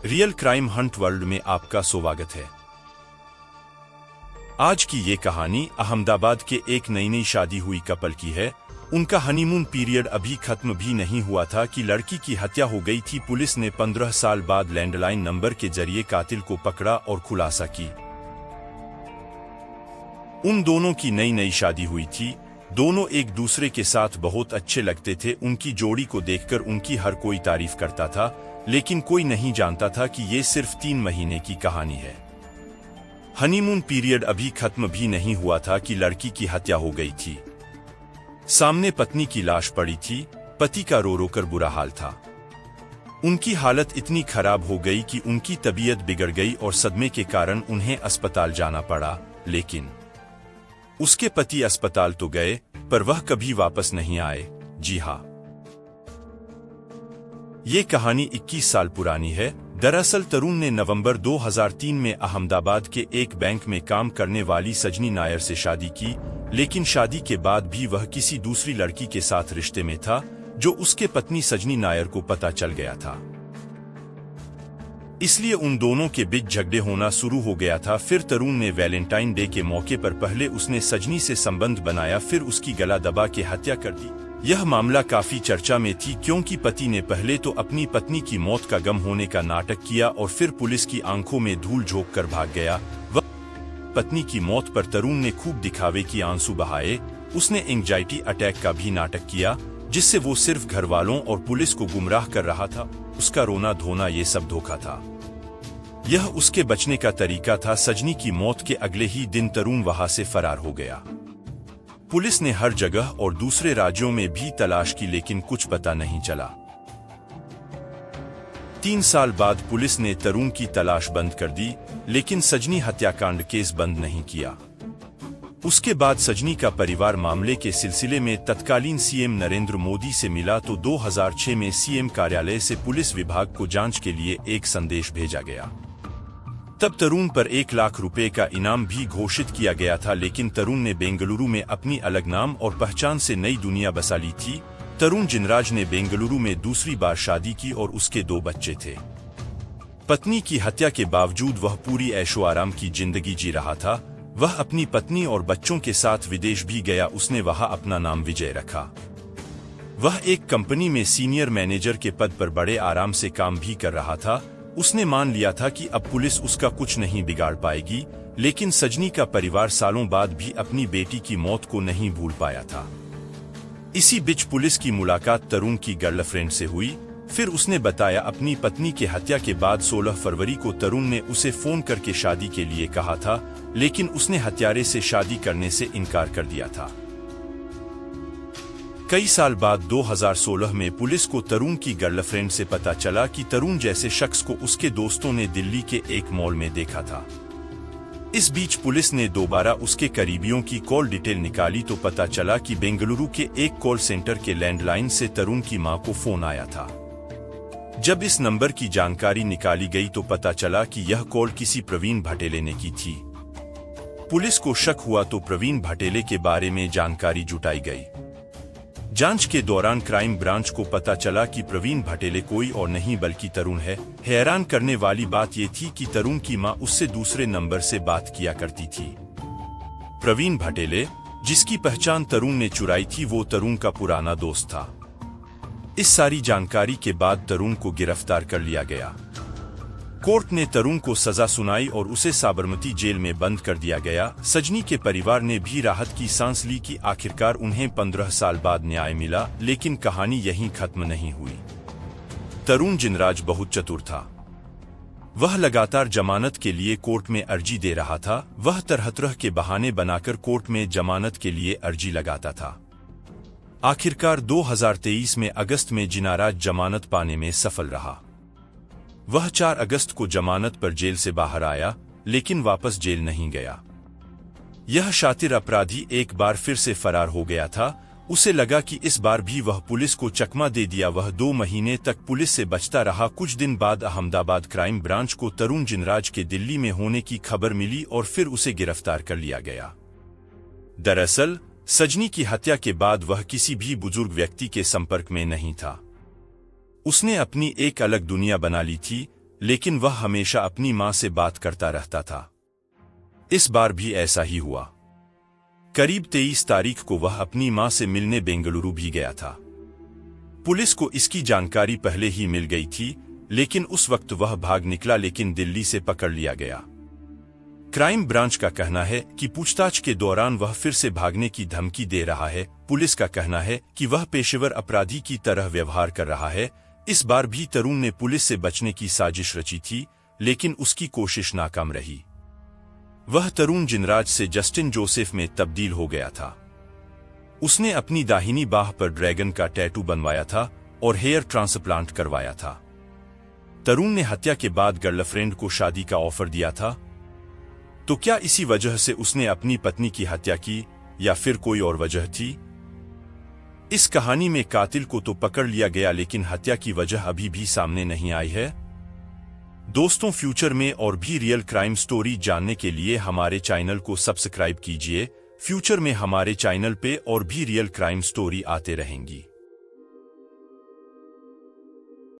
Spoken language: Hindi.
रियल क्राइम हंट वर्ल्ड में आपका स्वागत है। आज की ये कहानी अहमदाबाद के एक नई शादी हुई कपल की है। उनका हनीमून पीरियड अभी खत्म भी नहीं हुआ था कि लड़की की हत्या हो गई थी। पुलिस ने 15 साल बाद लैंडलाइन नंबर के जरिए कातिल को पकड़ा और खुलासा की। उन दोनों की नई शादी हुई थी। दोनों एक दूसरे के साथ बहुत अच्छे लगते थे। उनकी जोड़ी को देखकर उनकी हर कोई तारीफ करता था, लेकिन कोई नहीं जानता था कि ये सिर्फ 3 महीने की कहानी है। हनीमून पीरियड अभी खत्म भी नहीं हुआ था कि लड़की की हत्या हो गई थी। सामने पत्नी की लाश पड़ी थी। पति का रो रो कर बुरा हाल था। उनकी हालत इतनी खराब हो गई कि उनकी तबीयत बिगड़ गई और सदमे के कारण उन्हें अस्पताल जाना पड़ा। लेकिन उसके पति अस्पताल तो गए, पर वह कभी वापस नहीं आए। जी हाँ, ये कहानी 21 साल पुरानी है। दरअसल तरुण ने नवंबर 2003 में अहमदाबाद के एक बैंक में काम करने वाली सजनी नायर से शादी की, लेकिन शादी के बाद भी वह किसी दूसरी लड़की के साथ रिश्ते में था, जो उसके पत्नी सजनी नायर को पता चल गया था। इसलिए उन दोनों के बीच झगड़े होना शुरू हो गया था। फिर तरुण ने वैलेंटाइन डे के मौके पर पहले उसने सजनी से संबंध बनाया, फिर उसकी गला दबा के हत्या कर दी। यह मामला काफी चर्चा में थी, क्योंकि पति ने पहले तो अपनी पत्नी की मौत का गम होने का नाटक किया और फिर पुलिस की आंखों में धूल झोंक कर भाग गया। वह पत्नी की मौत पर तरुण ने खूब दिखावे की आंसू बहाए। उसने एंजाइटी अटैक का भी नाटक किया, जिससे वो सिर्फ घर वालों और पुलिस को गुमराह कर रहा था। उसका रोना धोना ये सब धोखा था। यह उसके बचने का तरीका था। सजनी की मौत के अगले ही दिन तरुण वहां से फरार हो गया। पुलिस ने हर जगह और दूसरे राज्यों में भी तलाश की, लेकिन कुछ पता नहीं चला। 3 साल बाद पुलिस ने तरुण की तलाश बंद कर दी, लेकिन सजनी हत्याकांड केस बंद नहीं किया। उसके बाद सजनी का परिवार मामले के सिलसिले में तत्कालीन सीएम नरेंद्र मोदी से मिला, तो 2006 में सीएम कार्यालय से पुलिस विभाग को जांच के लिए एक संदेश भेजा गया। तब तरुण पर 1 लाख रुपए का इनाम भी घोषित किया गया था, लेकिन तरुण ने बेंगलुरु में अपनी अलग नाम और पहचान से नई दुनिया बसा ली थी। तरुण जिनराज ने बेंगलुरु में दूसरी बार शादी की और उसके 2 बच्चे थे। पत्नी की हत्या के बावजूद वह पूरी ऐशो आराम की जिंदगी जी रहा था। वह अपनी पत्नी और बच्चों के साथ विदेश भी गया। उसने वहां अपना नाम विजय रखा। वह एक कंपनी में सीनियर मैनेजर के पद पर बड़े आराम से काम भी कर रहा था। उसने मान लिया था कि अब पुलिस उसका कुछ नहीं बिगाड़ पाएगी, लेकिन सजनी का परिवार सालों बाद भी अपनी बेटी की मौत को नहीं भूल पाया था। इसी बीच पुलिस की मुलाकात तरुण की गर्लफ्रेंड से हुई। फिर उसने बताया अपनी पत्नी के हत्या के बाद 16 फरवरी को तरुण ने उसे फोन करके शादी के लिए कहा था, लेकिन उसने हत्यारे से शादी करने से इनकार कर दिया था। कई साल बाद 2016 में पुलिस को तरुण की गर्लफ्रेंड से पता चला कि तरुण जैसे शख्स को उसके दोस्तों ने दिल्ली के एक मॉल में देखा था। इस बीच पुलिस ने दोबारा उसके करीबियों की कॉल डिटेल निकाली, तो पता चला कि बेंगलुरु के एक कॉल सेंटर के लैंडलाइन से तरुण की मां को फोन आया था। जब इस नंबर की जानकारी निकाली गई तो पता चला कि यह कॉल किसी प्रवीण भटेले ने की थी। पुलिस को शक हुआ तो प्रवीण भटेले के बारे में जानकारी जुटाई गई। जांच के दौरान क्राइम ब्रांच को पता चला कि प्रवीण भटेले कोई और नहीं बल्कि तरुण है। हैरान करने वाली बात यह थी कि तरुण की मां उससे दूसरे नंबर से बात किया करती थी। प्रवीण भटेले, जिसकी पहचान तरुण ने चुराई थी, वो तरुण का पुराना दोस्त था। इस सारी जानकारी के बाद तरुण को गिरफ्तार कर लिया गया। कोर्ट ने तरुण को सजा सुनाई और उसे साबरमती जेल में बंद कर दिया गया। सजनी के परिवार ने भी राहत की सांस ली कि आखिरकार उन्हें 15 साल बाद न्याय मिला, लेकिन कहानी यहीं खत्म नहीं हुई। तरुण जिनराज बहुत चतुर था। वह लगातार जमानत के लिए कोर्ट में अर्जी दे रहा था। वह तरह-तरह के बहाने बनाकर कोर्ट में जमानत के लिए अर्जी लगाता था। आखिरकार 2023 में अगस्त में जिनराज जमानत पाने में सफल रहा। वह 4 अगस्त को जमानत पर जेल से बाहर आया, लेकिन वापस जेल नहीं गया। यह शातिर अपराधी एक बार फिर से फरार हो गया था। उसे लगा कि इस बार भी वह पुलिस को चकमा दे दिया। वह 2 महीने तक पुलिस से बचता रहा। कुछ दिन बाद अहमदाबाद क्राइम ब्रांच को तरुण जिनराज के दिल्ली में होने की खबर मिली और फिर उसे गिरफ्तार कर लिया गया। दरअसल सजनी की हत्या के बाद वह किसी भी बुजुर्ग व्यक्ति के संपर्क में नहीं था। उसने अपनी एक अलग दुनिया बना ली थी, लेकिन वह हमेशा अपनी मां से बात करता रहता था। इस बार भी ऐसा ही हुआ। करीब 23 तारीख को वह अपनी मां से मिलने बेंगलुरु भी गया था। पुलिस को इसकी जानकारी पहले ही मिल गई थी, लेकिन उस वक्त वह भाग निकला, लेकिन दिल्ली से पकड़ लिया गया। क्राइम ब्रांच का कहना है कि पूछताछ के दौरान वह फिर से भागने की धमकी दे रहा है। पुलिस का कहना है कि वह पेशेवर अपराधी की तरह व्यवहार कर रहा है। इस बार भी तरुण ने पुलिस से बचने की साजिश रची थी, लेकिन उसकी कोशिश नाकाम रही। वह तरुण जिनराज से जस्टिन जोसेफ में तब्दील हो गया था। उसने अपनी दाहिनी बाह पर ड्रैगन का टैटू बनवाया था और हेयर ट्रांसप्लांट करवाया था। तरुण ने हत्या के बाद गर्लफ्रेंड को शादी का ऑफर दिया था। तो क्या इसी वजह से उसने अपनी पत्नी की हत्या की, या फिर कोई और वजह थी? इस कहानी में कातिल को तो पकड़ लिया गया, लेकिन हत्या की वजह अभी भी सामने नहीं आई है। दोस्तों, फ्यूचर में और भी रियल क्राइम स्टोरी जानने के लिए हमारे चैनल को सब्सक्राइब कीजिए। फ्यूचर में हमारे चैनल पे और भी रियल क्राइम स्टोरी आते रहेंगी।